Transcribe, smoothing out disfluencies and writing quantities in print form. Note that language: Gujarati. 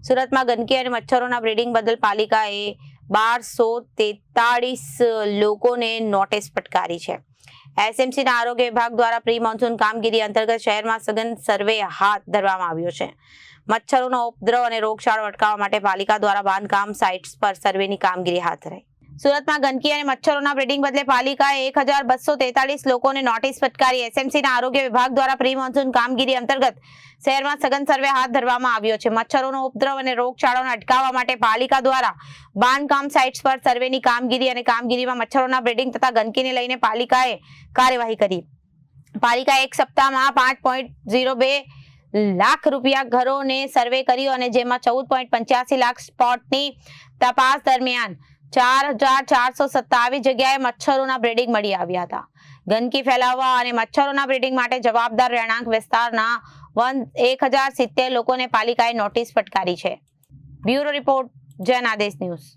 સુરતમાં ગંદકી અને મચ્છરોના બ્રીડિંગ બદલ પાલિકાએ 1243 લોકોને નોટિસ ફટકારી છે। એસએમસીના આરોગ્ય વિભાગ દ્વારા પ્રી મોન્સૂન કામગીરી અંતર્ગત શહેરમાં સઘન સર્વે હાથ ધરવામાં આવ્યો છે। મચ્છરોનો ઉપદ્રવ અને રોગચાળો અટકાવવા માટે પાલિકા દ્વારા બાંધકામ સાઇટ્સ પર સર્વેની કામગીરી હાથ ધરાઈ। સુરતમાં ગંદકી અને મચ્છરોના બ્રીડિંગ બદલે પાલિકાએ 1243 લોકોને નોટિસ ફટકારી। એસએમસીના આરોગ્ય વિભાગ દ્વારા પ્રી મોન્સૂન કામગીરી અંતર્ગત શહેરમાં સઘન સર્વે હાથ ધરવામાં આવ્યો છે। મચ્છરોનો ઉપદ્રવ અને રોગચાળોને અટકાવવા માટે પાલિકા દ્વારા બાંધકામ સાઇટ્સ પર સર્વેની કામગીરી અને કામગીરીમાં મચ્છરોના બ્રીડિંગ તથા ગંદકીને લઈને પાલિકાએ કાર્યવાહી કરી। પાલિકાએ એક સપ્તાહમાં 5.02 લાખ રૂપિયા ઘરોને સર્વે કર્યો અને જેમાં 14.85 લાખ સ્પોટની તપાસ દરમિયાન 4427 જગ્યાએ મચ્છરોના બ્રીડિંગ મળી આવ્યા હતા। ગંદકી ફેલાવવા અને મચ્છરોના બ્રીડિંગ માટે જવાબદાર રહેણાંક વિસ્તારના 1070 લોકોને પાલિકાએ નોટિસ ફટકારી છે। બ્યુરો રિપોર્ટ, જન આદેશ ન્યૂઝ।